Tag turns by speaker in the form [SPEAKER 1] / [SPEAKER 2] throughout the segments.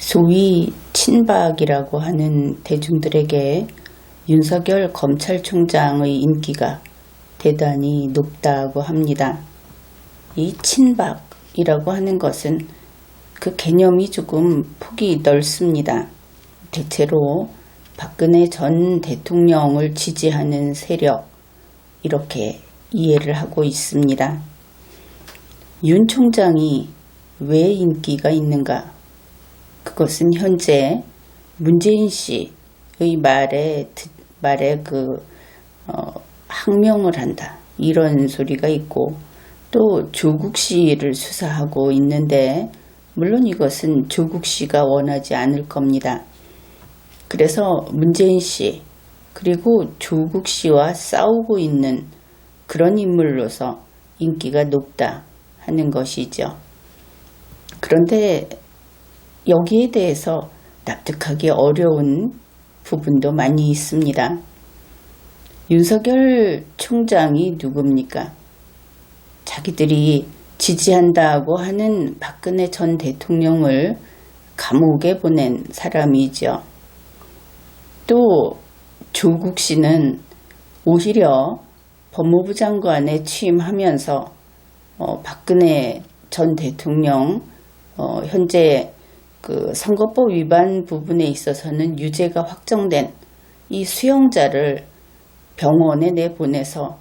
[SPEAKER 1] 소위 친박이라고 하는 대중들에게 윤석열 검찰총장의 인기가 대단히 높다고 합니다. 이 친박이라고 하는 것은 그 개념이 조금 폭이 넓습니다. 대체로 박근혜 전 대통령을 지지하는 세력, 이렇게 이해를 하고 있습니다. 윤 총장이 왜 인기가 있는가? 그것은 현재 문재인 씨의 말에 항명을 한다, 이런 소리가 있고, 또 조국 씨를 수사하고 있는데 물론 이것은 조국 씨가 원하지 않을 겁니다. 그래서 문재인 씨 그리고 조국 씨와 싸우고 있는 그런 인물로서 인기가 높다 하는 것이죠. 그런데 여기에 대해서 납득하기 어려운 부분도 많이 있습니다. 윤석열 총장이 누굽니까? 자기들이 지지한다고 하는 박근혜 전 대통령을 감옥에 보낸 사람이죠. 또 조국 씨는 오히려 법무부 장관에 취임하면서 박근혜 전 대통령 현재 그 선거법 위반 부분에 있어서는 유죄가 확정된 이 수용자를 병원에 내보내서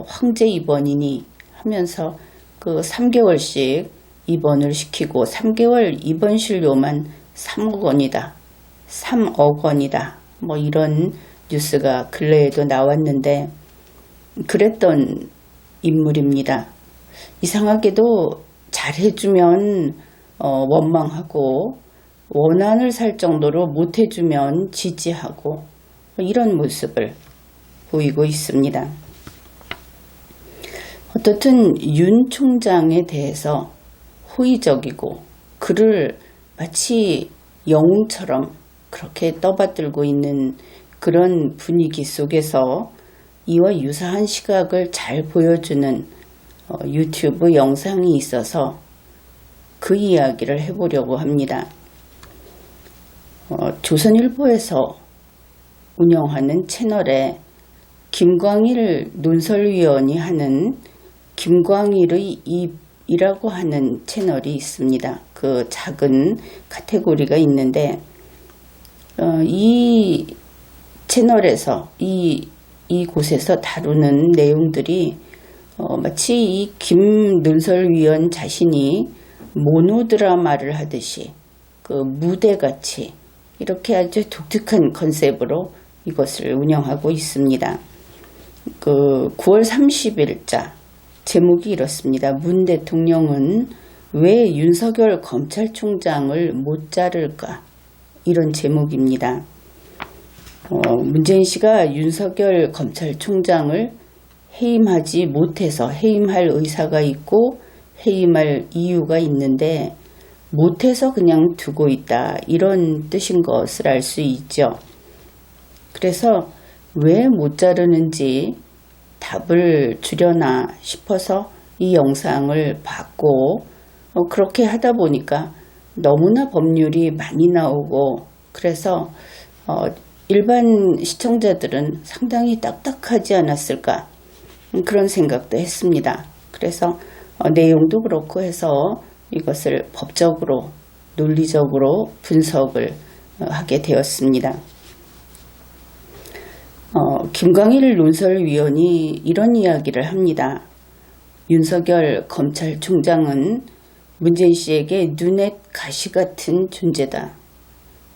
[SPEAKER 1] 황제 입원이니 하면서 그 3개월씩 입원을 시키고 3개월 입원실료만 3억 원이다. 3억 원이다. 뭐 이런 뉴스가 근래에도 나왔는데 그랬던 인물입니다. 이상하게도 잘해주면 원망하고 원한을 살 정도로 못해주면 지지하고 이런 모습을 보이고 있습니다. 어떻든 윤 총장에 대해서 호의적이고 그를 마치 영웅처럼 그렇게 떠받들고 있는 그런 분위기 속에서 이와 유사한 시각을 잘 보여주는 유튜브 영상이 있어서 그 이야기를 해보려고 합니다. 조선일보에서 운영하는 채널에 김광일 논설위원이 하는 김광일의 입이라고 하는 채널이 있습니다. 그 작은 카테고리가 있는데 이 채널에서 이곳에서 다루는 내용들이 마치 이 김 논설위원 자신이 모노드라마를 하듯이 그 무대같이 이렇게 아주 독특한 컨셉으로 이것을 운영하고 있습니다. 그 9월 30일자 제목이 이렇습니다. 문 대통령은 왜 윤석열 검찰총장을 못 자를까? 이런 제목입니다. 문재인 씨가 윤석열 검찰총장을 해임하지 못해서 해임할 의사가 있고 해임할 이유가 있는데 못해서 그냥 두고 있다, 이런 뜻인 것을 알 수 있죠. 그래서 왜 못 자르는지 답을 주려나 싶어서 이 영상을 봤고 그렇게 하다 보니까 너무나 법률이 많이 나오고 그래서 일반 시청자들은 상당히 딱딱하지 않았을까, 그런 생각도 했습니다. 그래서 내용도 그렇고 해서 이것을 법적으로 논리적으로 분석을 하게 되었습니다. 김광일 논설위원이 이런 이야기를 합니다. 윤석열 검찰총장은 문재인 씨에게 눈에 가시 같은 존재다.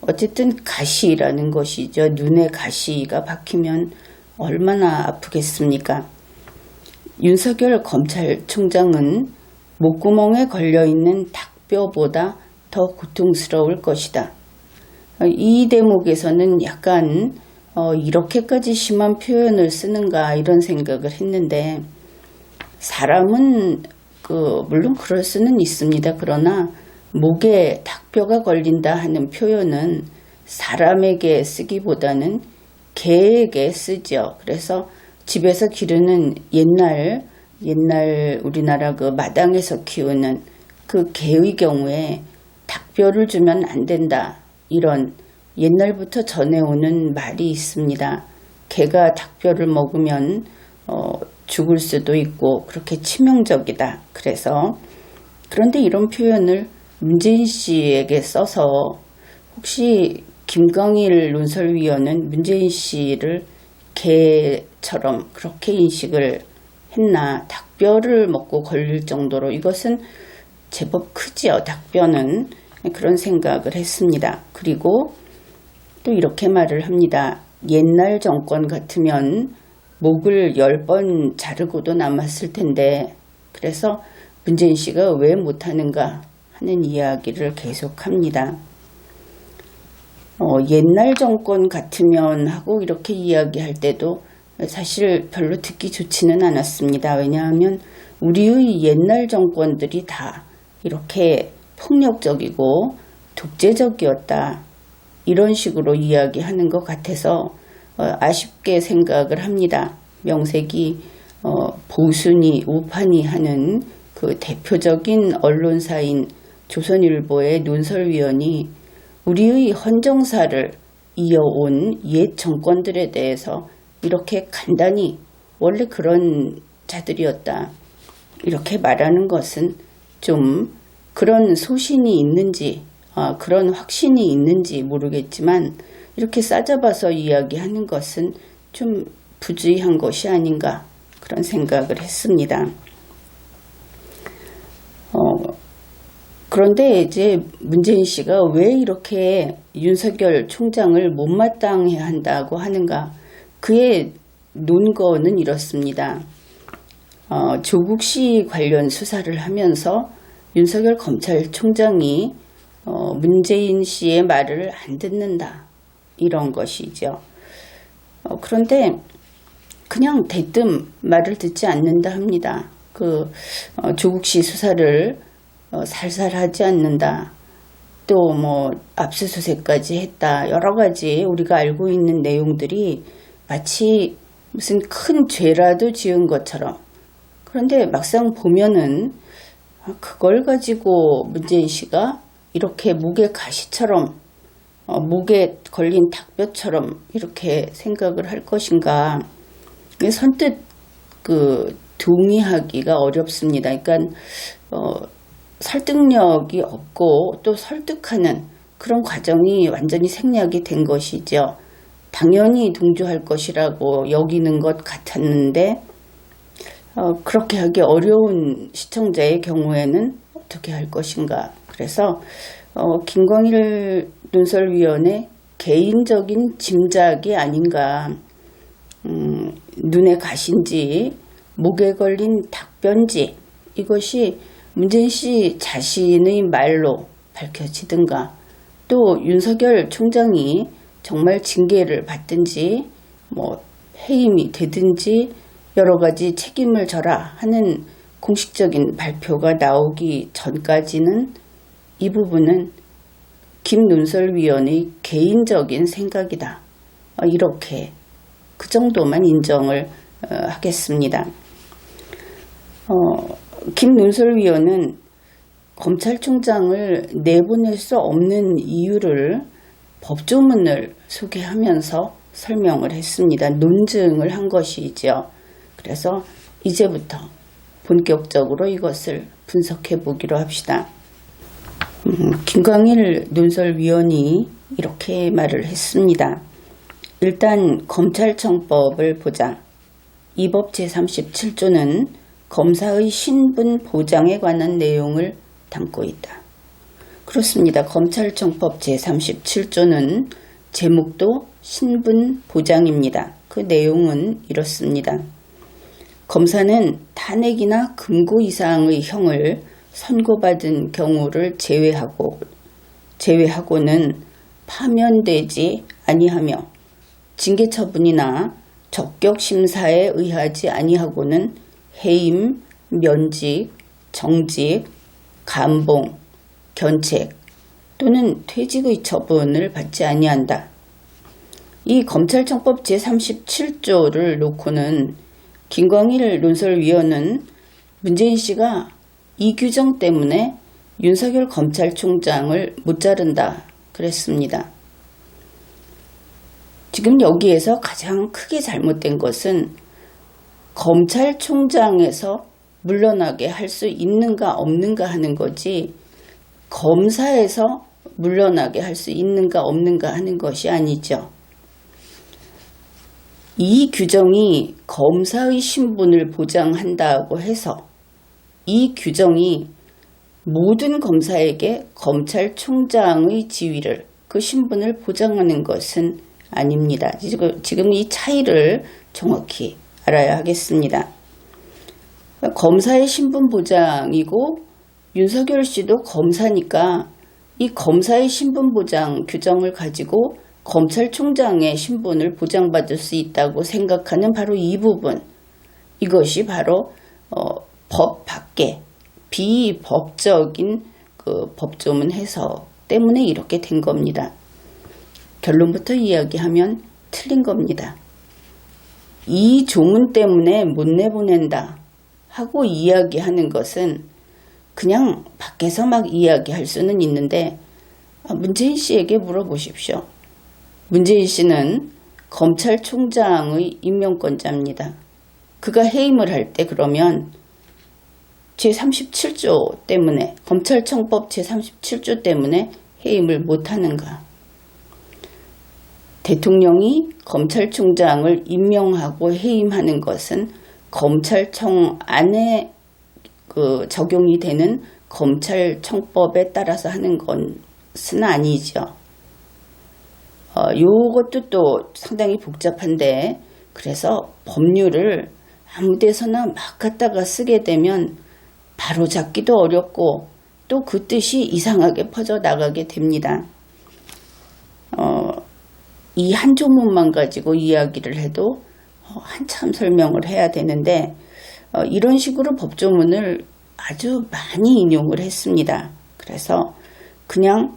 [SPEAKER 1] 어쨌든 가시라는 것이죠. 눈에 가시가 박히면 얼마나 아프겠습니까? 윤석열 검찰총장은 목구멍에 걸려있는 닭뼈보다 더 고통스러울 것이다. 이 대목에서는 약간 이렇게까지 심한 표현을 쓰는가, 이런 생각을 했는데 사람은 물론 그럴 수는 있습니다. 그러나 목에 닭뼈가 걸린다 하는 표현은 사람에게 쓰기보다는 개에게 쓰죠. 그래서 집에서 기르는 옛날 우리나라 그 마당에서 키우는 그 개의 경우에 닭뼈를 주면 안 된다. 이런 옛날부터 전해오는 말이 있습니다. 개가 닭뼈를 먹으면 죽을 수도 있고 그렇게 치명적이다. 그런데 이런 표현을 문재인 씨에게 써서 혹시 김광일 논설위원은 문재인 씨를 개처럼 그렇게 인식을 했나. 닭뼈를 먹고 걸릴 정도로 이것은 제법 크지요. 닭뼈는. 그런 생각을 했습니다. 그리고 또 이렇게 말을 합니다. 옛날 정권 같으면 목을 10번 자르고도 남았을 텐데 그래서 문재인 씨가 왜 못하는가 하는 이야기를 계속합니다. 옛날 정권 같으면 하고 이렇게 이야기할 때도 사실 별로 듣기 좋지는 않았습니다. 왜냐하면 우리의 옛날 정권들이 다 이렇게 폭력적이고 독재적이었다. 이런 식으로 이야기하는 것 같아서 아쉽게 생각을 합니다. 명색이 보수니 우파니 하는 그 대표적인 언론사인 조선일보의 논설위원이 우리의 헌정사를 이어온 옛 정권들에 대해서 이렇게 간단히 원래 그런 자들이었다. 이렇게 말하는 것은 좀 그런 소신이 있는지 그런 확신이 있는지 모르겠지만 이렇게 싸잡아서 이야기하는 것은 좀 부주의한 것이 아닌가 그런 생각을 했습니다. 그런데 이제 문재인 씨가 왜 이렇게 윤석열 총장을 못마땅해 한다고 하는가. 그의 논거는 이렇습니다. 조국 씨 관련 수사를 하면서 윤석열 검찰총장이 문재인 씨의 말을 안 듣는다. 이런 것이죠. 그런데 그냥 대뜸 말을 듣지 않는다 합니다. 조국 씨 수사를 살살 하지 않는다. 또 압수수색까지 했다. 여러 가지 우리가 알고 있는 내용들이 마치 무슨 큰 죄라도 지은 것처럼. 그런데 막상 보면은 그걸 가지고 문재인 씨가 이렇게 목에 가시처럼 목에 걸린 닭뼈처럼 이렇게 생각을 할 것인가. 선뜻 동의하기가 어렵습니다. 그러니까 설득력이 없고 또 설득하는 그런 과정이 완전히 생략이 된 것이죠. 당연히 동조할 것이라고 여기는 것 같았는데 그렇게 하기 어려운 시청자의 경우에는 어떻게 할 것인가. 그래서 김광일 논설위원의 개인적인 짐작이 아닌가. 눈에 가신지 목에 걸린 닭뼈인지 이것이 문재인 씨 자신의 말로 밝혀지든가 또 윤석열 총장이 정말 징계를 받든지 해임이 되든지 여러 가지 책임을 져라 하는 공식적인 발표가 나오기 전까지는 이 부분은 김 논설위원의 개인적인 생각이다. 이렇게 그 정도만 인정을 하겠습니다. 김 논설위원은 검찰총장을 내보낼 수 없는 이유를 법조문을 소개하면서 설명을 했습니다. 논증을 한 것이죠. 그래서 이제부터 본격적으로 이것을 분석해 보기로 합시다. 김광일 논설위원이 이렇게 말을 했습니다. 일단 검찰청법을 보자. 이 법 제37조는 검사의 신분 보장에 관한 내용을 담고 있다. 그렇습니다. 검찰청법 제37조는 제목도 신분 보장입니다. 그 내용은 이렇습니다. 검사는 탄핵이나 금고 이상의 형을 선고받은 경우를 제외하고는 파면되지 아니하며 징계처분이나 적격심사에 의하지 아니하고는 해임, 면직, 정직, 감봉, 견책 또는 퇴직의 처분을 받지 아니한다. 이 검찰청법 제37조를 놓고는 김광일 논설위원은 문재인 씨가 이 규정 때문에 윤석열 검찰총장을 못 자른다 그랬습니다. 지금 여기에서 가장 크게 잘못된 것은 검찰총장에서 물러나게 할 수 있는가 없는가 하는 거지 검사에서 물러나게 할 수 있는가 없는가 하는 것이 아니죠. 이 규정이 검사의 신분을 보장한다고 해서 이 규정이 모든 검사에게 검찰총장의 지위를 그 신분을 보장하는 것은 아닙니다. 지금 이 차이를 정확히 알아야 하겠습니다. 검사의 신분 보장이고 윤석열 씨도 검사니까 이 검사의 신분 보장 규정을 가지고 검찰총장의 신분을 보장받을 수 있다고 생각하는 바로 이 부분, 이것이 바로 법 밖에 비법적인 그 법조문 해석 때문에 이렇게 된 겁니다. 결론부터 이야기하면 틀린 겁니다. 이 조문 때문에 못 내보낸다 하고 이야기하는 것은 그냥 밖에서 막 이야기할 수는 있는데 문재인 씨에게 물어보십시오. 문재인 씨는 검찰총장의 임명권자입니다. 그가 해임을 할 때 그러면 제37조 때문에 검찰청법 제37조 때문에 해임을 못하는가? 대통령이 검찰총장을 임명하고 해임하는 것은 검찰청 안에 적용이 되는 검찰청법에 따라서 하는 것은 아니죠. 요것도 또 상당히 복잡한데 그래서 법률을 아무 데서나 막 갖다가 쓰게 되면 바로잡기도 어렵고 또 그 뜻이 이상하게 퍼져나가게 됩니다. 이 한 조문만 가지고 이야기를 해도 한참 설명을 해야 되는데 이런 식으로 법조문을 아주 많이 인용을 했습니다. 그래서 그냥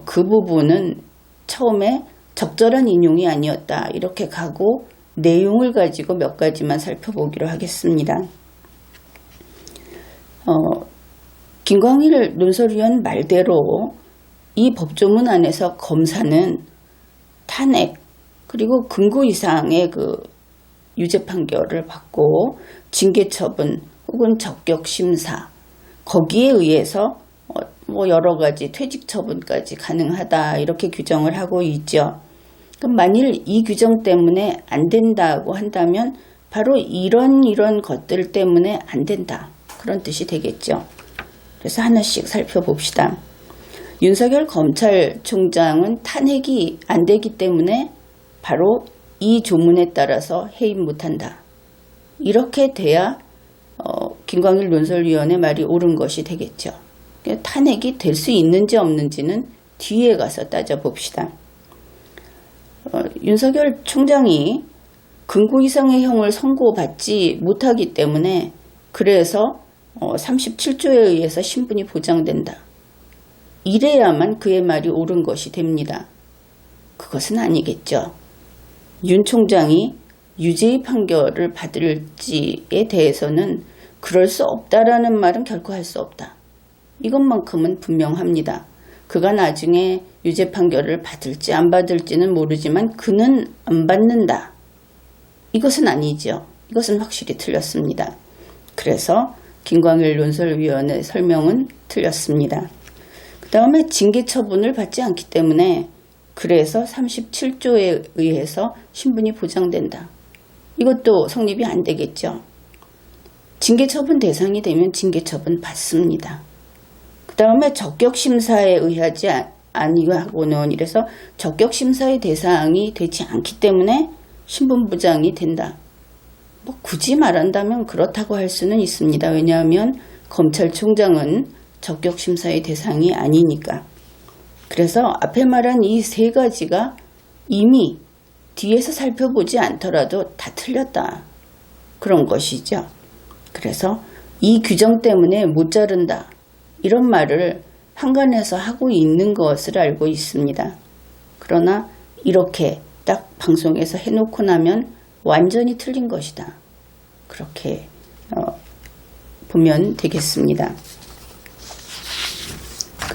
[SPEAKER 1] 그 부분은 처음에 적절한 인용이 아니었다 이렇게 가고 내용을 가지고 몇 가지만 살펴보기로 하겠습니다. 김광일 논설위원 말대로 이 법조문 안에서 검사는 탄핵 그리고 금고 이상의 그 유죄 판결을 받고 징계 처분 혹은 적격 심사 거기에 의해서 뭐 여러 가지 퇴직 처분까지 가능하다 이렇게 규정을 하고 있죠. 그럼 만일 이 규정 때문에 안 된다고 한다면 바로 이런 것들 때문에 안 된다 그런 뜻이 되겠죠. 그래서 하나씩 살펴봅시다. 윤석열 검찰총장은 탄핵이 안 되기 때문에 바로 이 조문에 따라서 해임 못한다. 이렇게 돼야 김광일 논설위원의 말이 옳은 것이 되겠죠. 탄핵이 될 수 있는지 없는지는 뒤에 가서 따져봅시다. 윤석열 총장이 금고 이상의 형을 선고받지 못하기 때문에 그래서 37조에 의해서 신분이 보장된다. 이래야만 그의 말이 옳은 것이 됩니다. 그것은 아니겠죠. 윤 총장이 유죄의 판결을 받을지에 대해서는 그럴 수 없다라는 말은 결코 할 수 없다. 이것만큼은 분명합니다. 그가 나중에 유죄 판결을 받을지 안 받을지는 모르지만 그는 안 받는다. 이것은 아니죠. 이것은 확실히 틀렸습니다. 그래서 김광일 논설위원의 설명은 틀렸습니다. 그 다음에 징계 처분을 받지 않기 때문에 그래서 37조에 의해서 신분이 보장된다. 이것도 성립이 안 되겠죠. 징계 처분 대상이 되면 징계 처분 받습니다. 그 다음에 적격 심사에 의하지 아니하고는 이래서 적격 심사의 대상이 되지 않기 때문에 신분 보장이 된다. 뭐 굳이 말한다면 그렇다고 할 수는 있습니다. 왜냐하면 검찰총장은 적격 심사의 대상이 아니니까. 그래서 앞에 말한 이 세 가지가 이미 뒤에서 살펴보지 않더라도 다 틀렸다. 그런 것이죠. 그래서 이 규정 때문에 못 자른다. 이런 말을 한간에서 하고 있는 것을 알고 있습니다. 그러나 이렇게 딱 방송에서 해놓고 나면 완전히 틀린 것이다. 그렇게 보면 되겠습니다.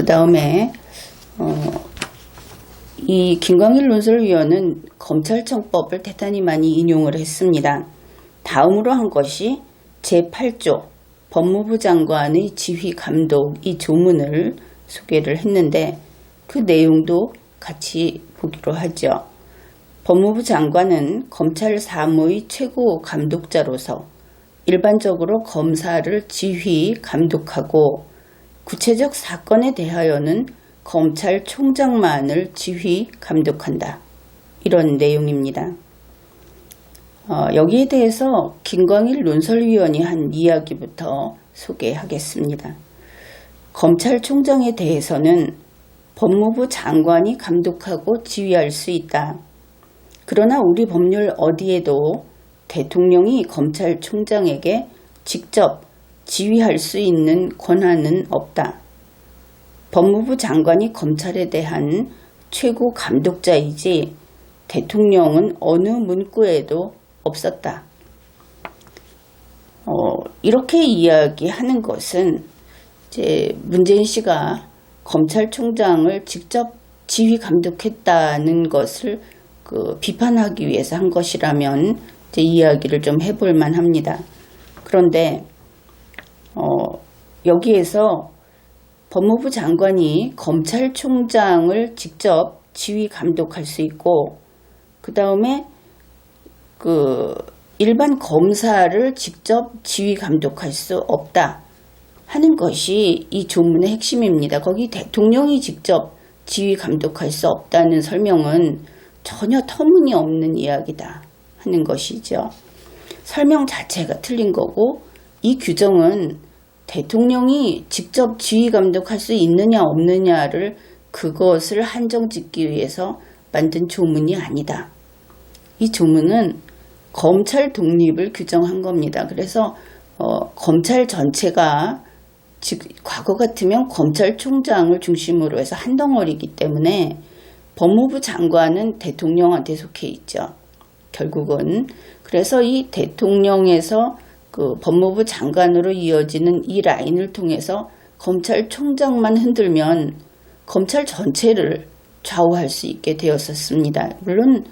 [SPEAKER 1] 다음에 이 김광일 논설위원은 검찰청법을 대단히 많이 인용을 했습니다. 다음으로 한 것이 제8조 법무부 장관의 지휘 감독 이 조문을 소개를 했는데 그 내용도 같이 보기로 하죠. 법무부 장관은 검찰 사무의 최고 감독자로서 일반적으로 검사를 지휘 감독하고 구체적 사건에 대하여는 검찰총장만을 지휘 감독한다. 이런 내용입니다. 여기에 대해서 김광일 논설위원이 한 이야기부터 소개하겠습니다. 검찰총장에 대해서는 법무부 장관이 감독하고 지휘할 수 있다. 그러나 우리 법률 어디에도 대통령이 검찰총장에게 직접 지휘할 수 있는 권한은 없다. 법무부 장관이 검찰에 대한 최고 감독자이지 대통령은 어느 문구에도 없었다. 이렇게 이야기하는 것은 이제 문재인 씨가 검찰총장을 직접 지휘 감독했다는 것을 비판하기 위해서 한 것이라면 이제 이야기를 좀 해볼 만합니다. 그런데 여기에서 법무부 장관이 검찰총장을 직접 지휘 감독할 수 있고 그 다음에 일반 검사를 직접 지휘 감독할 수 없다 하는 것이 이 조문의 핵심입니다. 거기 대통령이 직접 지휘 감독할 수 없다는 설명은 전혀 터무니없는 이야기다 하는 것이죠. 설명 자체가 틀린 거고 이 규정은 대통령이 직접 지휘 감독할 수 있느냐 없느냐를 그것을 한정짓기 위해서 만든 조문이 아니다. 이 조문은 검찰 독립을 규정한 겁니다. 그래서 검찰 전체가 즉 과거 같으면 검찰총장을 중심으로 해서 한 덩어리이기 때문에 법무부 장관은 대통령한테 속해 있죠. 결국은 그래서 이 대통령에서 법무부 장관으로 이어지는 이 라인을 통해서 검찰총장만 흔들면 검찰 전체를 좌우할 수 있게 되었었습니다. 물론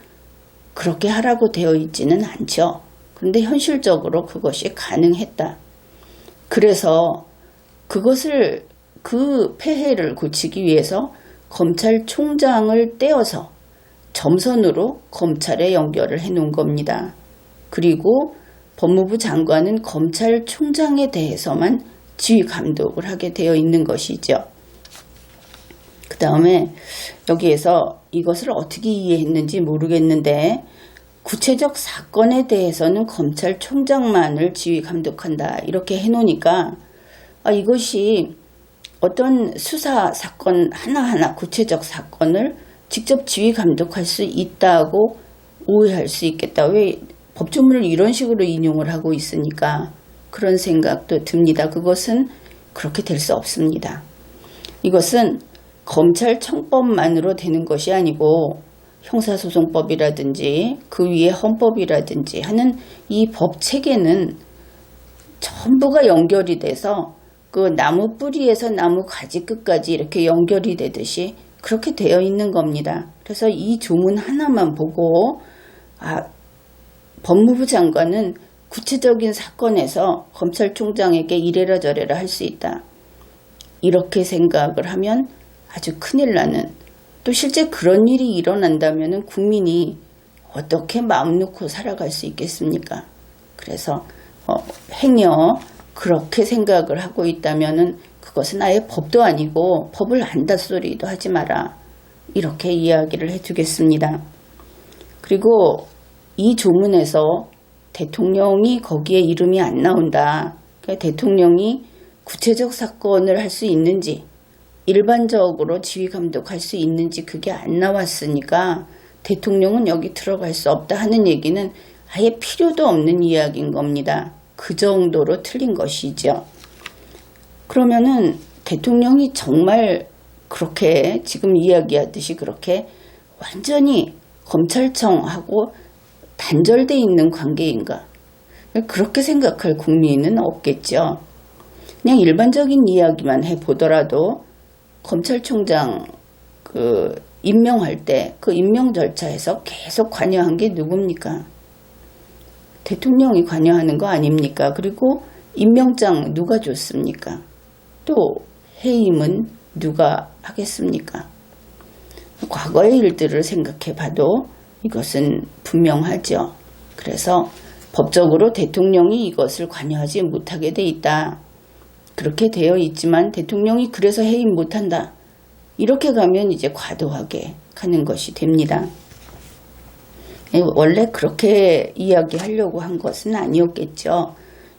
[SPEAKER 1] 그렇게 하라고 되어 있지는 않죠. 그런데 현실적으로 그것이 가능했다. 그래서 그 폐해를 고치기 위해서 검찰총장을 떼어서 점선으로 검찰에 연결을 해 놓은 겁니다. 그리고 법무부 장관은 검찰총장에 대해서만 지휘 감독을 하게 되어 있는 것이죠. 그 다음에 여기에서 이것을 어떻게 이해했는지 모르겠는데 구체적 사건에 대해서는 검찰총장만을 지휘 감독한다 이렇게 해놓으니까 이것이 어떤 수사 사건 하나하나 구체적 사건을 직접 지휘 감독할 수 있다고 오해할 수 있겠다. 왜 법조문을 이런 식으로 인용을 하고 있으니까 그런 생각도 듭니다. 그것은 그렇게 될 수 없습니다. 이것은 검찰청법만으로 되는 것이 아니고 형사소송법이라든지 그 위에 헌법이라든지 하는 이 법 체계는 전부가 연결이 돼서 그 나무 뿌리에서 나무 가지 끝까지 이렇게 연결이 되듯이 그렇게 되어 있는 겁니다. 그래서 이 조문 하나만 보고 법무부 장관은 구체적인 사건에서 검찰총장에게 이래라 저래라 할 수 있다. 이렇게 생각을 하면 아주 큰일 나는, 또 실제 그런 일이 일어난다면 국민이 어떻게 마음 놓고 살아갈 수 있겠습니까? 그래서 행여 그렇게 생각을 하고 있다면 그것은 아예 법도 아니고 법을 안다 소리도 하지 마라. 이렇게 이야기를 해주겠습니다. 그리고 이 조문에서 대통령이 거기에 이름이 안 나온다. 그러니까 대통령이 구체적 사건을 할 수 있는지 일반적으로 지휘 감독할 수 있는지 그게 안 나왔으니까 대통령은 여기 들어갈 수 없다 하는 얘기는 아예 필요도 없는 이야기인 겁니다. 그 정도로 틀린 것이죠. 그러면은 대통령이 정말 그렇게 지금 이야기하듯이 그렇게 완전히 검찰청하고 단절되어 있는 관계인가? 그렇게 생각할 국민은 없겠죠. 그냥 일반적인 이야기만 해보더라도 검찰총장 임명할 때 그 임명 절차에서 계속 관여한 게 누굽니까? 대통령이 관여하는 거 아닙니까? 그리고 임명장 누가 줬습니까? 또 해임은 누가 하겠습니까? 과거의 일들을 생각해 봐도 이것은 분명하죠. 그래서 법적으로 대통령이 이것을 관여하지 못하게 돼 있다. 그렇게 되어 있지만 대통령이 그래서 해임 못한다. 이렇게 가면 이제 과도하게 가는 것이 됩니다. 원래 그렇게 이야기하려고 한 것은 아니었겠죠.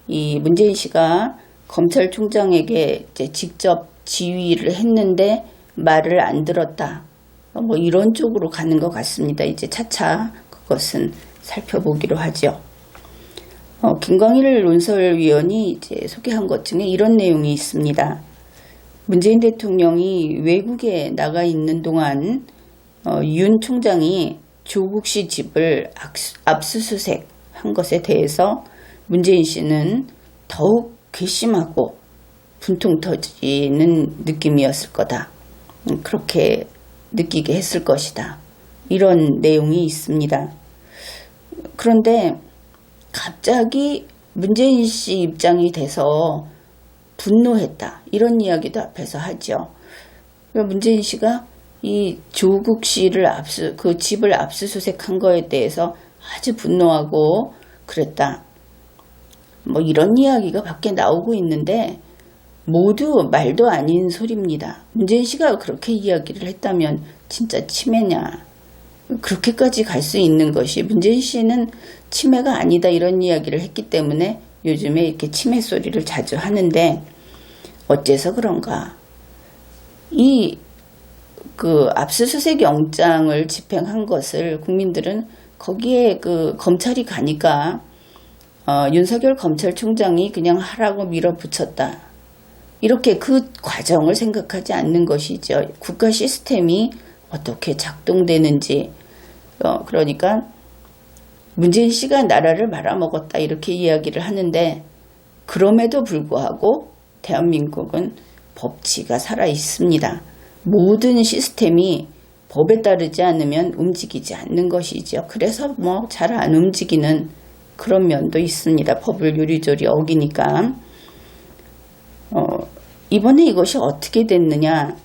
[SPEAKER 1] 이 문재인 씨가 검찰총장에게 이제 직접 지휘를 했는데 말을 안 들었다. 뭐 이런 쪽으로 가는 것 같습니다. 이제 차차 그것은 살펴보기로 하죠. 김광일 논설위원이 이제 소개한 것 중에 이런 내용이 있습니다. 문재인 대통령이 외국에 나가 있는 동안 윤 총장이 조국 씨 집을 압수수색한 것에 대해서 문재인 씨는 더욱 괘씸하고 분통 터지는 느낌이었을 거다. 그렇게 느끼게 했을 것이다. 이런 내용이 있습니다. 그런데 갑자기 문재인 씨 입장이 돼서 분노했다. 이런 이야기도 앞에서 하죠. 문재인 씨가 이 조국 씨를 그 집을 압수수색한 거에 대해서 아주 분노하고 그랬다. 뭐 이런 이야기가 밖에 나오고 있는데 모두 말도 아닌 소리입니다. 문재인 씨가 그렇게 이야기를 했다면 진짜 치매냐. 그렇게까지 갈 수 있는 것이 문재인 씨는 치매가 아니다 이런 이야기를 했기 때문에 요즘에 이렇게 치매 소리를 자주 하는데 어째서 그런가. 그 압수수색 영장을 집행한 것을 국민들은 거기에 그 검찰이 가니까 윤석열 검찰총장이 그냥 하라고 밀어붙였다. 이렇게 그 과정을 생각하지 않는 것이죠. 국가 시스템이 어떻게 작동되는지. 그러니까 문재인 씨가 나라를 말아먹었다 이렇게 이야기를 하는데 그럼에도 불구하고 대한민국은 법치가 살아 있습니다. 모든 시스템이 법에 따르지 않으면 움직이지 않는 것이죠. 그래서 뭐 잘 안 움직이는 그런 면도 있습니다. 법을 요리조리 어기니까. 이번에 이것이 어떻게 됐느냐.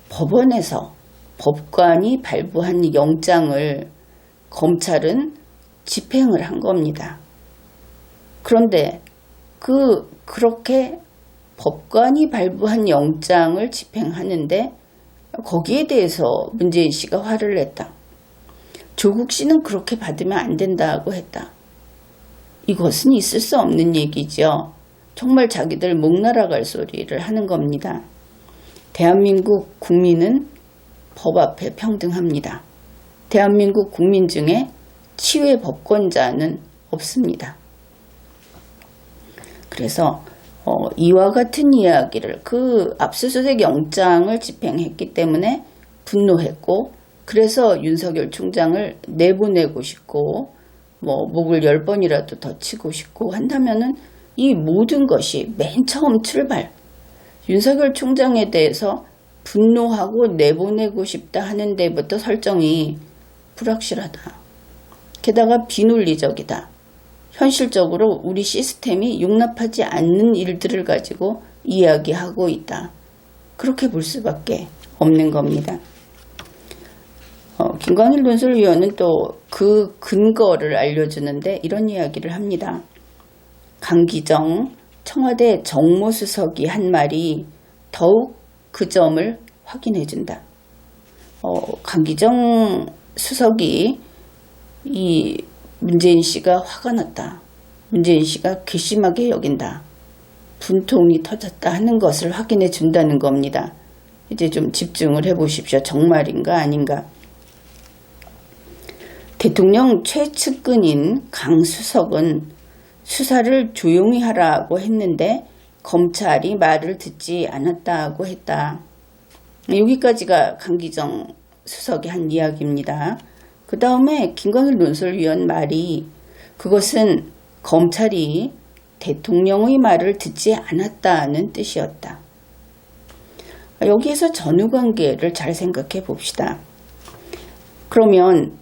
[SPEAKER 1] 법원에서 법관이 발부한 영장을 검찰은 집행을 한 겁니다. 그런데 그렇게 법관이 발부한 영장을 집행하는데 거기에 대해서 문재인 씨가 화를 냈다. 조국 씨는 그렇게 받으면 안 된다고 했다. 이것은 있을 수 없는 얘기죠. 정말 자기들 목 날아갈 소리를 하는 겁니다. 대한민국 국민은 법 앞에 평등합니다. 대한민국 국민 중에 치외 법권자는 없습니다. 그래서 이와 같은 이야기를 그 압수수색 영장을 집행했기 때문에 분노했고 그래서 윤석열 총장을 내보내고 싶고 뭐 목을 10번이라도 더 치고 싶고 한다면은 이 모든 것이 맨 처음 출발 윤석열 총장에 대해서 분노하고 내보내고 싶다 하는 데부터 설정이 불확실하다. 게다가 비논리적이다. 현실적으로 우리 시스템이 용납하지 않는 일들을 가지고 이야기하고 있다. 그렇게 볼 수밖에 없는 겁니다. 김광일 논설위원은 또 그 근거를 알려주는데 이런 이야기를 합니다. 강기정 청와대 정무수석이 한 말이 더욱 그 점을 확인해준다. 강기정 수석이 이 문재인 씨가 화가 났다. 문재인 씨가 괘씸하게 여긴다. 분통이 터졌다 하는 것을 확인해 준다는 겁니다. 이제 좀 집중을 해보십시오. 정말인가 아닌가. 대통령 최측근인 강 수석은 수사를 조용히 하라고 했는데 검찰이 말을 듣지 않았다고 했다. 여기까지가 강기정 수석이 한 이야기입니다. 그 다음에 김광일 논설위원 말이 그것은 검찰이 대통령의 말을 듣지 않았다는 뜻이었다. 여기에서 전후관계를 잘 생각해 봅시다. 그러면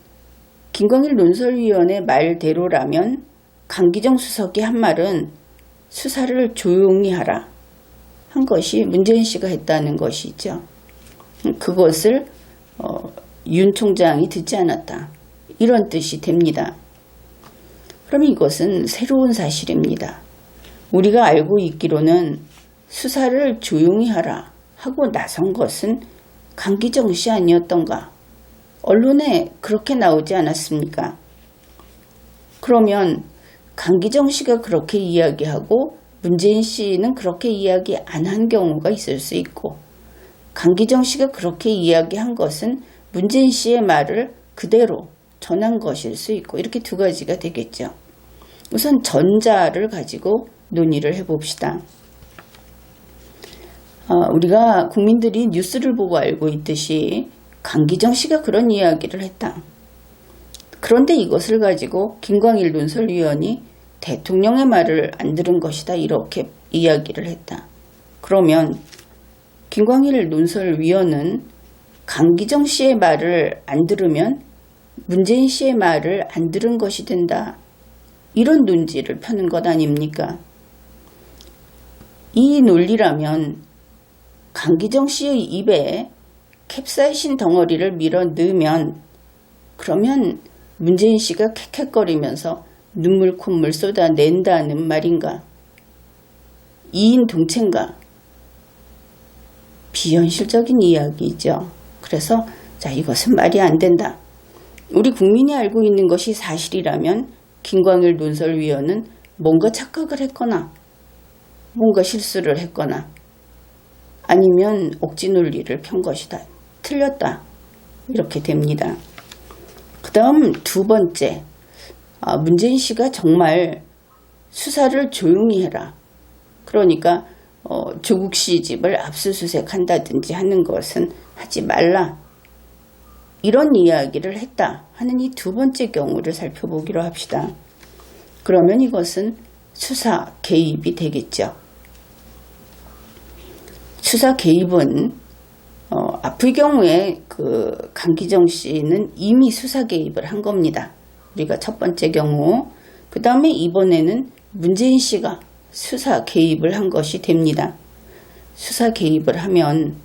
[SPEAKER 1] 김광일 논설위원회 말대로라면 강기정 수석이 한 말은 수사를 조용히 하라 한 것이 문재인 씨가 했다는 것이죠. 그것을 윤 총장이 듣지 않았다. 이런 뜻이 됩니다. 그럼 이것은 새로운 사실입니다. 우리가 알고 있기로는 수사를 조용히 하라 하고 나선 것은 강기정 씨 아니었던가? 언론에 그렇게 나오지 않았습니까? 그러면 강기정 씨가 그렇게 이야기하고 문재인 씨는 그렇게 이야기 안 한 경우가 있을 수 있고, 강기정 씨가 그렇게 이야기한 것은 문재인 씨의 말을 그대로 전한 것일 수 있고, 이렇게 두 가지가 되겠죠. 우선 전자를 가지고 논의를 해봅시다. 우리가 국민들이 뉴스를 보고 알고 있듯이 강기정 씨가 그런 이야기를 했다. 그런데 이것을 가지고 김광일 논설위원이 대통령의 말을 안 들은 것이다, 이렇게 이야기를 했다. 그러면 김광일 논설위원은 강기정 씨의 말을 안 들으면 문재인 씨의 말을 안 들은 것이 된다, 이런 논지를 펴는 것 아닙니까? 이 논리라면 강기정 씨의 입에 캡사이신 덩어리를 밀어 넣으면, 그러면 문재인 씨가 캑캑거리면서 눈물 콧물 쏟아낸다는 말인가? 이인 동체인가? 비현실적인 이야기죠. 그래서 이것은 말이 안 된다. 우리 국민이 알고 있는 것이 사실이라면 김광일 논설위원은 뭔가 착각을 했거나 뭔가 실수를 했거나 아니면 억지 논리를 편 것이다. 틀렸다. 이렇게 됩니다. 그 다음 두 번째, 문재인 씨가 정말 수사를 조용히 해라. 그러니까 조국 씨 집을 압수수색한다든지 하는 것은 하지 말라. 이런 이야기를 했다 하는 이 두 번째 경우를 살펴보기로 합시다. 그러면 이것은 수사 개입이 되겠죠. 수사 개입은 앞의 경우에 강기정 씨는 이미 수사 개입을 한 겁니다. 우리가 첫 번째 경우, 그 다음에 이번에는 문재인 씨가 수사 개입을 한 것이 됩니다. 수사 개입을 하면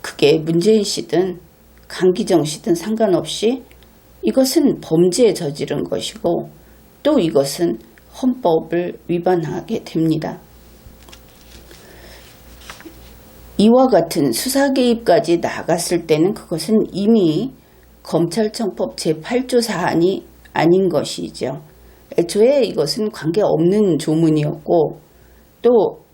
[SPEAKER 1] 그게 문재인 씨든 강기정 씨든 상관없이 이것은 범죄에 저지른 것이고, 또 이것은 헌법을 위반하게 됩니다. 이와 같은 수사 개입까지 나갔을 때는 그것은 이미 검찰청법 제8조 사안이 아닌 것이죠. 애초에 이것은 관계없는 조문이었고, 또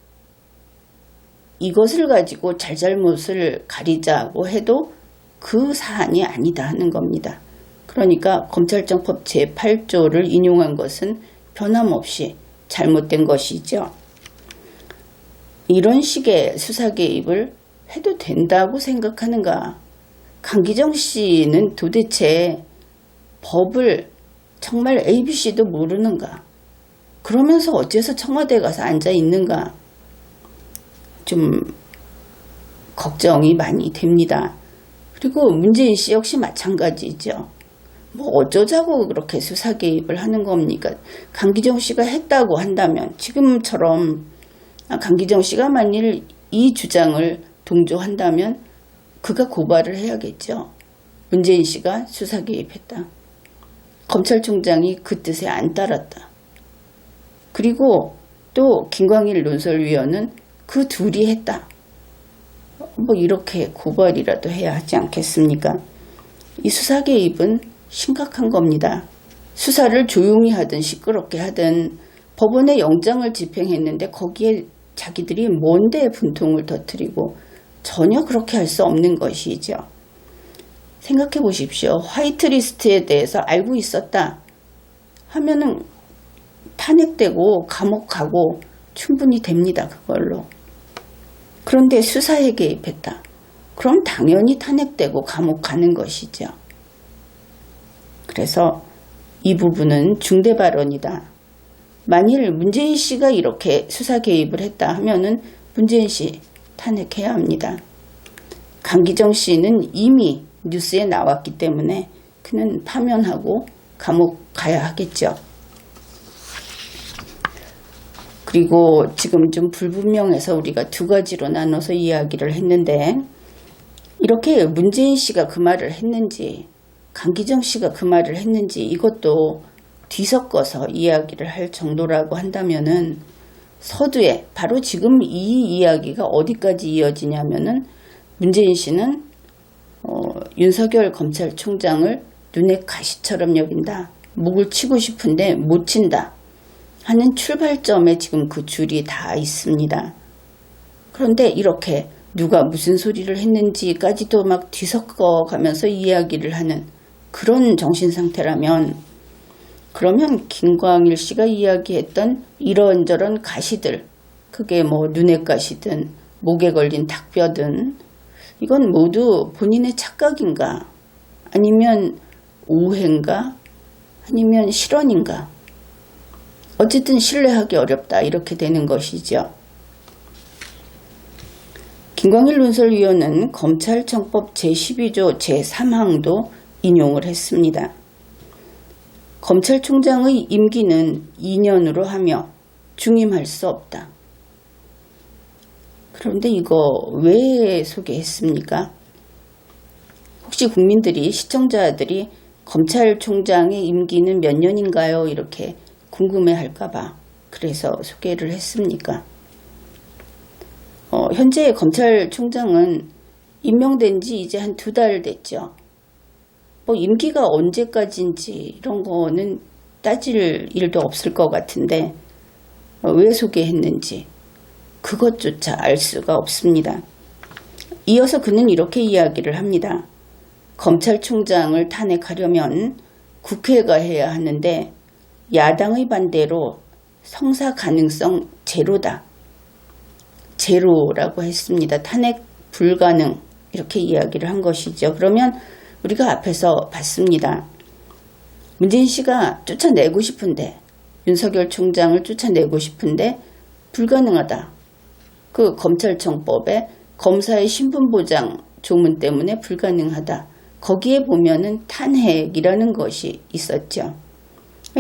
[SPEAKER 1] 이것을 가지고 잘잘못을 가리자고 해도 그 사안이 아니다 하는 겁니다. 그러니까 검찰청법 제8조를 인용한 것은 변함없이 잘못된 것이죠. 이런 식의 수사 개입을 해도 된다고 생각하는가? 강기정 씨는 도대체 법을 정말 ABC도 모르는가? 그러면서 어째서 청와대에 가서 앉아 있는가? 좀 걱정이 많이 됩니다. 그리고 문재인 씨 역시 마찬가지죠. 어쩌자고 그렇게 수사 개입을 하는 겁니까? 강기정 씨가 했다고 한다면, 지금처럼 강기정 씨가 만일 이 주장을 동조한다면 그가 고발을 해야겠죠. 문재인 씨가 수사 개입했다. 검찰총장이 그 뜻에 안 따랐다. 그리고 또 김광일 논설위원은 그 둘이 했다. 이렇게 고발이라도 해야 하지 않겠습니까? 이 수사 개입은 심각한 겁니다. 수사를 조용히 하든 시끄럽게 하든 법원에 영장을 집행했는데 거기에 자기들이 뭔데 분통을 터뜨리고, 전혀 그렇게 할 수 없는 것이죠. 생각해 보십시오. 화이트리스트에 대해서 알고 있었다 하면은 탄핵되고 감옥 가고 충분히 됩니다. 그걸로. 그런데 수사에 개입했다. 그럼 당연히 탄핵되고 감옥 가는 것이죠. 그래서 이 부분은 중대 발언이다. 만일 문재인 씨가 이렇게 수사 개입을 했다 하면은 문재인 씨 탄핵해야 합니다. 강기정 씨는 이미 뉴스에 나왔기 때문에 그는 파면하고 감옥 가야 하겠죠. 그리고 지금 좀 불분명해서 우리가 두 가지로 나눠서 이야기를 했는데, 이렇게 문재인 씨가 그 말을 했는지 강기정 씨가 그 말을 했는지 이것도 뒤섞어서 이야기를 할 정도라고 한다면은, 서두에 바로 지금 이 이야기가 어디까지 이어지냐면은, 문재인 씨는 윤석열 검찰총장을 눈에 가시처럼 여긴다, 목을 치고 싶은데 못 친다 하는 출발점에 지금 그 줄이 다 있습니다. 그런데 이렇게 누가 무슨 소리를 했는지까지도 막 뒤섞어 가면서 이야기를 하는 그런 정신 상태라면, 그러면 김광일 씨가 이야기했던 이런저런 가시들, 그게 뭐 눈에 가시든 목에 걸린 닭뼈든, 이건 모두 본인의 착각인가, 아니면 오해인가, 아니면 실언인가, 어쨌든 신뢰하기 어렵다, 이렇게 되는 것이죠. 김광일 논설위원은 검찰청법 제12조 제3항도 인용을 했습니다. 검찰총장의 임기는 2년으로 하며 중임할 수 없다. 그런데 이거 왜 소개했습니까? 혹시 국민들이, 시청자들이 검찰총장의 임기는 몇 년인가요? 이렇게 궁금해할까봐 그래서 소개를 했습니까? 현재 검찰총장은 임명된 지 이제 한 2달 됐죠. 뭐 임기가 언제까지인지 이런 거는 따질 일도 없을 것 같은데 왜 소개했는지 그것조차 알 수가 없습니다. 이어서 그는 이렇게 이야기를 합니다. 검찰총장을 탄핵하려면 국회가 해야 하는데 야당의 반대로 성사 가능성 제로다. 제로라고 했습니다. 탄핵 불가능, 이렇게 이야기를 한 것이죠. 그러면 우리가 앞에서 봤습니다. 문재인 씨가 쫓아내고 싶은데, 윤석열 총장을 쫓아내고 싶은데 불가능하다. 그 검찰청법에 검사의 신분보장 조문 때문에 불가능하다. 거기에 보면은 탄핵이라는 것이 있었죠.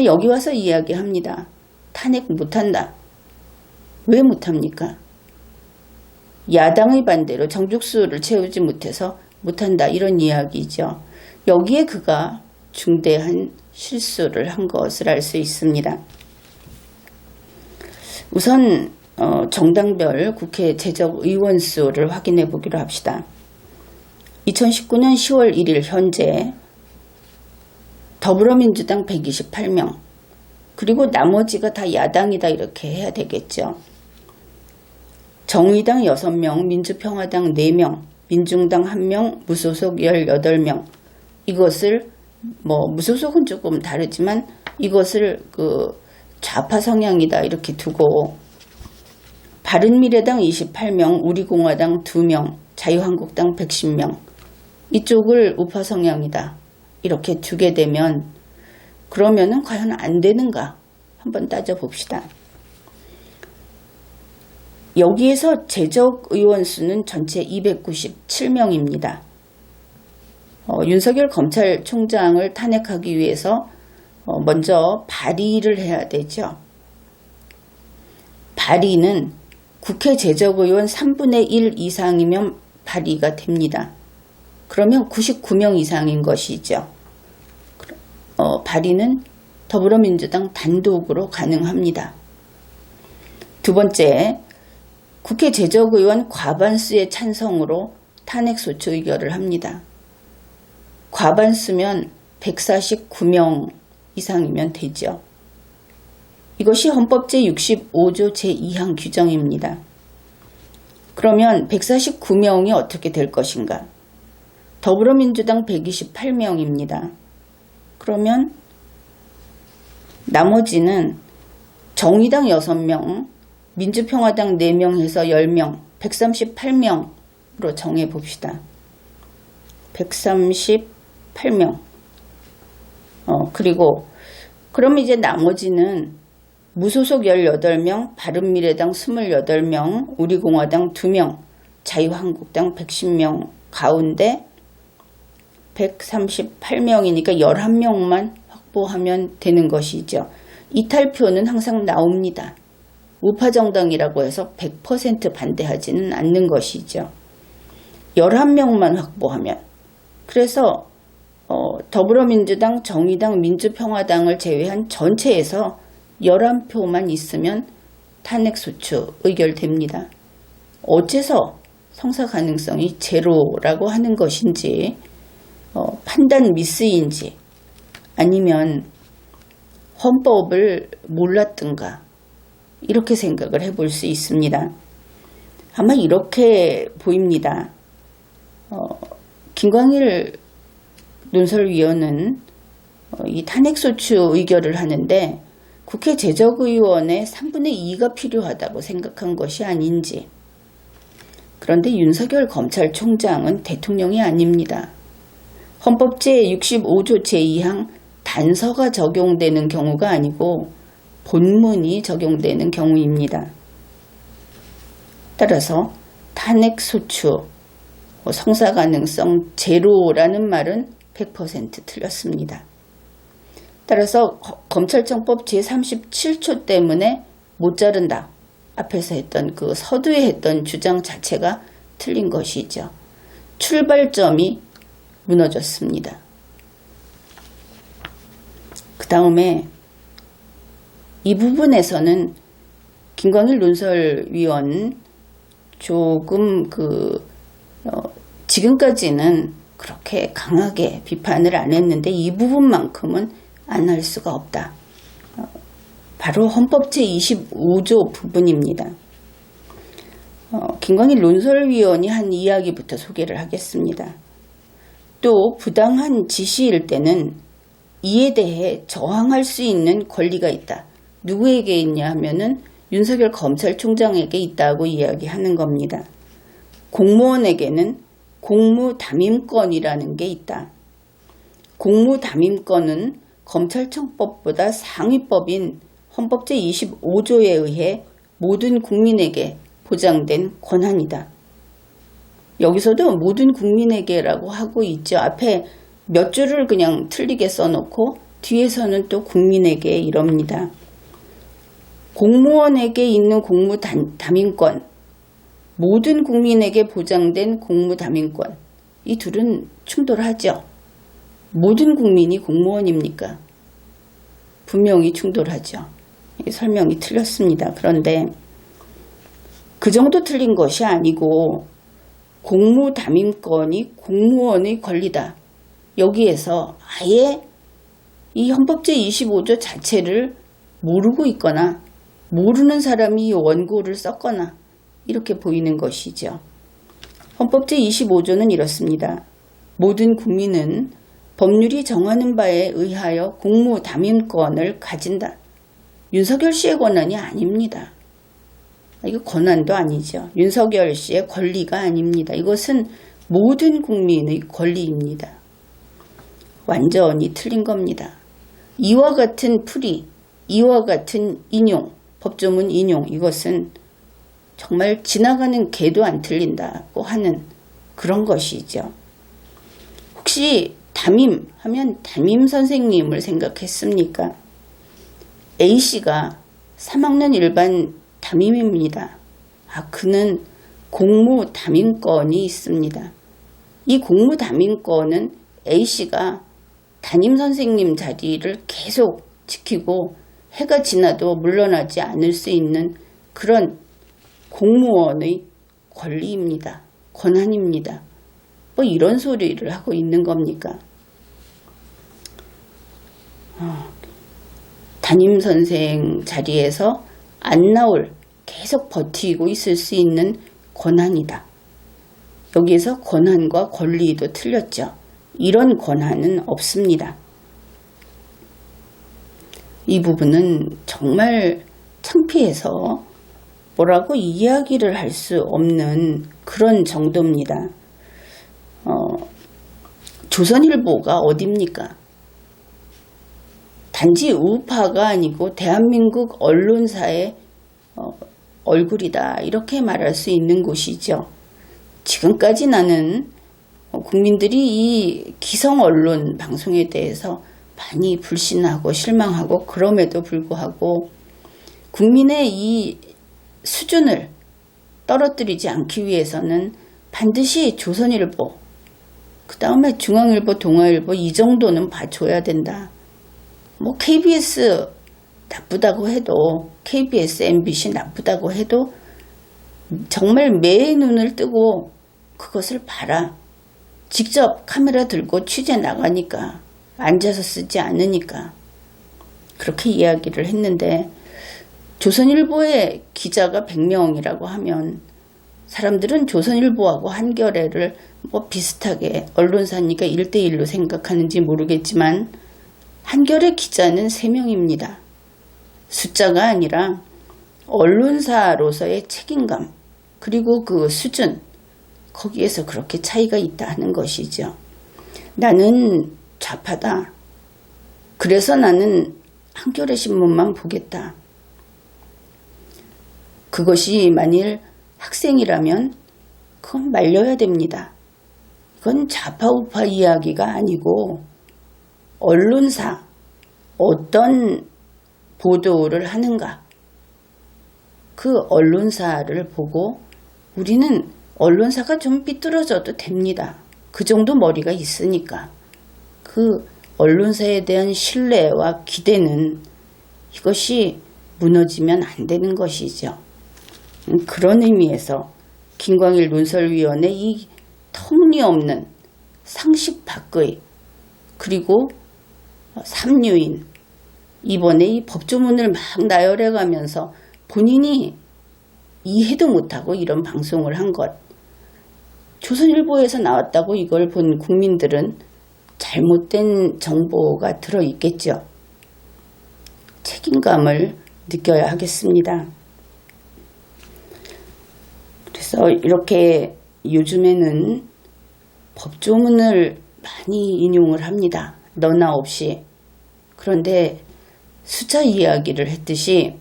[SPEAKER 1] 여기 와서 이야기합니다. 탄핵 못한다. 왜 못합니까? 야당의 반대로 정족수를 채우지 못해서 못한다, 이런 이야기죠. 여기에 그가 중대한 실수를 한 것을 알 수 있습니다. 우선 정당별 국회 재적 의원 수를 확인해 보기로 합시다. 2019년 10월 1일 현재 더불어민주당 128명, 그리고 나머지가 다 야당이다, 이렇게 해야 되겠죠. 정의당 6명, 민주평화당 4명, 민중당 1명, 무소속 18명. 이것을 무소속은 조금 다르지만 이것을 좌파 성향이다, 이렇게 두고, 바른미래당 28명, 우리공화당 2명, 자유한국당 110명, 이쪽을 우파 성향이다, 이렇게 두게 되면, 그러면은 과연 안 되는가 한번 따져봅시다. 여기에서 재적 의원 수는 전체 297명입니다. 윤석열 검찰총장을 탄핵하기 위해서 먼저 발의를 해야 되죠. 발의는 국회 재적의원 3분의 1 이상이면 발의가 됩니다. 그러면 99명 이상인 것이죠. 발의는 더불어민주당 단독으로 가능합니다. 두 번째, 국회 재적의원 과반수의 찬성으로 탄핵소추 의결을 합니다. 과반수면 149명 이상이면 되죠. 이것이 헌법 제65조 제2항 규정입니다. 그러면 149명이 어떻게 될 것인가? 더불어민주당 128명입니다. 그러면 나머지는 정의당 6명, 민주평화당 4명 해서 10명, 138명으로 정해봅시다. 138명. 그리고 그럼 이제 나머지는 무소속 18명, 바른미래당 28명, 우리공화당 2명, 자유한국당 110명 가운데 138명이니까 11명만 확보하면 되는 것이죠. 이탈표는 항상 나옵니다. 우파정당이라고 해서 100% 반대하지는 않는 것이죠. 11명만 확보하면, 그래서 더불어민주당, 정의당, 민주평화당을 제외한 전체에서 11표만 있으면 탄핵소추 의결됩니다. 어째서 성사 가능성이 제로라고 하는 것인지, 판단 미스인지, 아니면 헌법을 몰랐든가, 이렇게 생각을 해볼 수 있습니다. 아마 이렇게 보입니다. 김광일 논설위원은 이 탄핵소추 의결을 하는데 국회 제적의원의 3분의 2가 필요하다고 생각한 것이 아닌지. 그런데 윤석열 검찰총장은 대통령이 아닙니다. 헌법 제65조 제2항 단서가 적용되는 경우가 아니고 본문이 적용되는 경우입니다. 따라서 탄핵소추, 성사 가능성 제로라는 말은 100% 틀렸습니다. 따라서 검찰청법 제37조 때문에 못 자른다. 앞에서 했던 그 서두에 했던 주장 자체가 틀린 것이죠. 출발점이 무너졌습니다. 그 다음에 이 부분에서는 김광일 논설위원 조금 지금까지는 그렇게 강하게 비판을 안 했는데 이 부분만큼은 안 할 수가 없다. 바로 헌법 제25조 부분입니다. 김광일 논설위원이 한 이야기부터 소개를 하겠습니다. 또 부당한 지시일 때는 이에 대해 저항할 수 있는 권리가 있다. 누구에게 있냐 하면은 윤석열 검찰총장에게 있다고 이야기하는 겁니다. 공무원에게는 공무담임권이라는 게 있다. 공무담임권은 검찰청법보다 상위법인 헌법 제25조에 의해 모든 국민에게 보장된 권한이다. 여기서도 모든 국민에게라고 하고 있죠. 앞에 몇 줄을 그냥 틀리게 써놓고 뒤에서는 또 국민에게 이럽니다. 공무원에게 있는 공무담임권, 모든 국민에게 보장된 공무담임권, 이 둘은 충돌하죠. 모든 국민이 공무원입니까? 분명히 충돌하죠. 설명이 틀렸습니다. 그런데 그 정도 틀린 것이 아니고 공무담임권이 공무원의 권리다. 여기에서 아예 이 헌법 제25조 자체를 모르고 있거나 모르는 사람이 이 원고를 썼거나 이렇게 보이는 것이죠. 헌법 제25조는 이렇습니다. 모든 국민은 법률이 정하는 바에 의하여 공무담임권을 가진다. 윤석열 씨의 권한이 아닙니다. 이거 권한도 아니죠. 윤석열 씨의 권리가 아닙니다. 이것은 모든 국민의 권리입니다. 완전히 틀린 겁니다. 이와 같은 풀이, 이와 같은 인용, 법조문 인용, 이것은 정말 지나가는 개도 안 틀린다고 하는 그런 것이죠. 혹시 담임 하면 담임 선생님을 생각했습니까? A씨가 3학년 일반 담임입니다. 그는 공무담임권이 있습니다. 이 공무담임권은 A씨가 담임선생님 자리를 계속 지키고 해가 지나도 물러나지 않을 수 있는 그런 공무원의 권리입니다. 권한입니다. 뭐 이런 소리를 하고 있는 겁니까? 담임선생 자리에서 안 나올, 계속 버티고 있을 수 있는 권한이다. 여기에서 권한과 권리도 틀렸죠. 이런 권한은 없습니다. 이 부분은 정말 창피해서 뭐라고 이야기를 할 수 없는 그런 정도입니다. 조선일보가 어딥니까? 단지 우파가 아니고 대한민국 언론사의 얼굴이다. 이렇게 말할 수 있는 곳이죠. 지금까지 나는 국민들이 이 기성 언론 방송에 대해서 많이 불신하고 실망하고 그럼에도 불구하고 국민의 이 수준을 떨어뜨리지 않기 위해서는 반드시 조선일보, 그 다음에 중앙일보, 동아일보 이 정도는 봐줘야 된다. 뭐 KBS 나쁘다고 해도 KBS, MBC 나쁘다고 해도 정말 매의 눈을 뜨고 그것을 봐라. 직접 카메라 들고 취재 나가니까 앉아서 쓰지 않으니까 그렇게 이야기를 했는데 조선일보의 기자가 100명이라고 하면 사람들은 조선일보하고 한겨레를 뭐 비슷하게 언론사니까 1대1로 생각하는지 모르겠지만 한겨레 기자는 3명입니다. 숫자가 아니라 언론사로서의 책임감 그리고 그 수준 거기에서 그렇게 차이가 있다 하는 것이죠. 나는 좌파다. 그래서 나는 한겨레 신문만 보겠다. 그것이 만일 학생이라면 그건 말려야 됩니다. 이건 좌파 우파 이야기가 아니고 언론사 어떤 보도를 하는가 그 언론사를 보고 우리는 언론사가 좀 삐뚤어져도 됩니다. 그 정도 머리가 있으니까 그 언론사에 대한 신뢰와 기대는 이것이 무너지면 안 되는 것이죠. 그런 의미에서 김광일 논설위원회 이 터무니없는 상식 밖의 그리고 삼류인 이번에 이 법조문을 막 나열해가면서 본인이 이해도 못하고 이런 방송을 한 것. 조선일보에서 나왔다고 이걸 본 국민들은 잘못된 정보가 들어있겠죠. 책임감을 느껴야 하겠습니다. 그래서 이렇게 요즘에는 법조문을 많이 인용을 합니다. 너나 없이. 그런데 숫자 이야기를 했듯이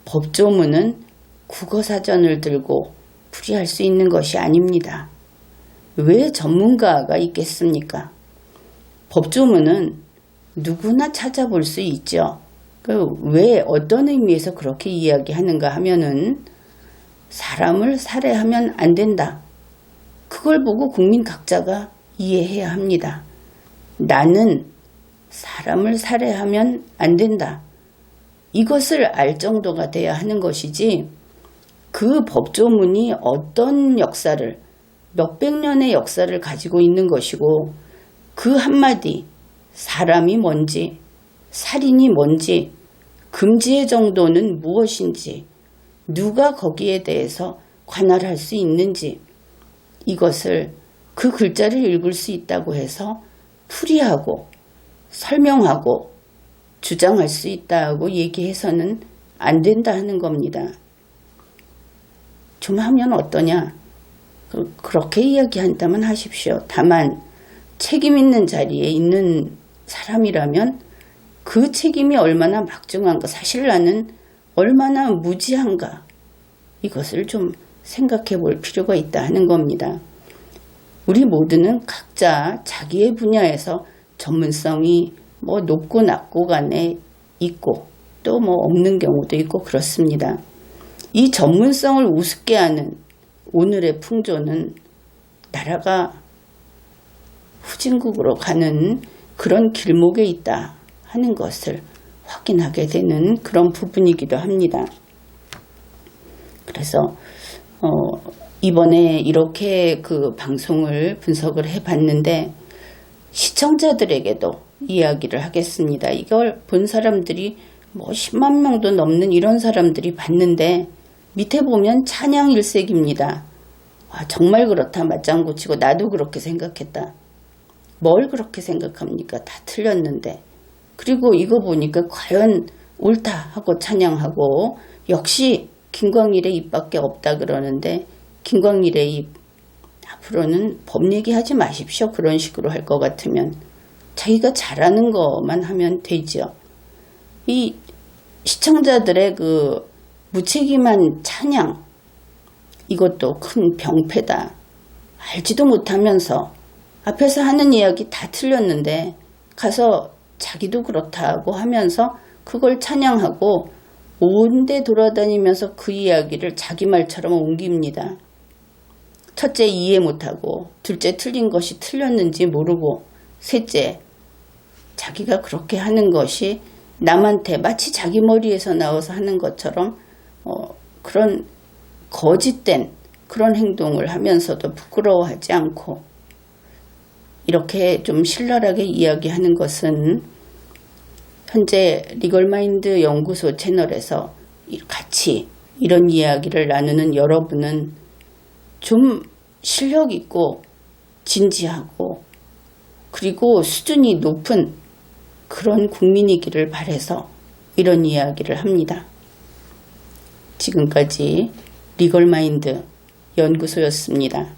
[SPEAKER 1] 법조문은 국어사전을 들고 풀이할 수 있는 것이 아닙니다. 왜 전문가가 있겠습니까? 법조문은 누구나 찾아볼 수 있죠. 왜 어떤 의미에서 그렇게 이야기하는가 하면은 사람을 살해하면 안 된다. 그걸 보고 국민 각자가 이해해야 합니다. 나는 사람을 살해하면 안 된다. 이것을 알 정도가 돼야 하는 것이지 그 법조문이 어떤 역사를 몇백 년의 역사를 가지고 있는 것이고 그 한마디 사람이 뭔지 살인이 뭔지 금지의 정도는 무엇인지 누가 거기에 대해서 관할할 수 있는지 이것을 그 글자를 읽을 수 있다고 해서 풀이하고 설명하고 주장할 수 있다고 얘기해서는 안 된다 하는 겁니다. 좀 하면 어떠냐? 그렇게 이야기한다면 하십시오. 다만 책임 있는 자리에 있는 사람이라면 그 책임이 얼마나 막중한가, 사실 나는 얼마나 무지한가 이것을 좀 생각해 볼 필요가 있다 하는 겁니다. 우리 모두는 각자 자기의 분야에서 전문성이 뭐 높고 낮고 간에 있고 또 뭐 없는 경우도 있고 그렇습니다. 이 전문성을 우습게 하는 오늘의 풍조는 나라가 후진국으로 가는 그런 길목에 있다 하는 것을 확인하게 되는 그런 부분이기도 합니다. 그래서 이번에 이렇게 그 방송을 분석을 해봤는데 시청자들에게도 이야기를 하겠습니다. 이걸 본 사람들이 뭐 10만 명도 넘는 이런 사람들이 봤는데 밑에 보면 찬양 일색입니다. 와, 정말 그렇다. 맞장구 치고 나도 그렇게 생각했다. 뭘 그렇게 생각합니까? 다 틀렸는데. 그리고 이거 보니까 과연 옳다 하고 찬양하고 역시 김광일의 입밖에 없다 그러는데 김광일의 입 앞으로는 법 얘기하지 마십시오. 그런 식으로 할 것 같으면 자기가 잘하는 것만 하면 되죠. 이 시청자들의 그 무책임한 찬양 이것도 큰 병폐다. 알지도 못하면서 앞에서 하는 이야기 다 틀렸는데 가서 자기도 그렇다고 하면서 그걸 찬양하고 온데 돌아다니면서 그 이야기를 자기 말처럼 옮깁니다. 첫째 이해 못하고, 둘째 틀린 것이 틀렸는지 모르고, 셋째 자기가 그렇게 하는 것이 남한테 마치 자기 머리에서 나와서 하는 것처럼 그런 거짓된 그런 행동을 하면서도 부끄러워하지 않고 이렇게 좀 신랄하게 이야기하는 것은 현재 리걸마인드 연구소 채널에서 같이 이런 이야기를 나누는 여러분은 좀 실력 있고 진지하고 그리고 수준이 높은 그런 국민이기를 바라서 이런 이야기를 합니다. 지금까지 리걸마인드 연구소였습니다.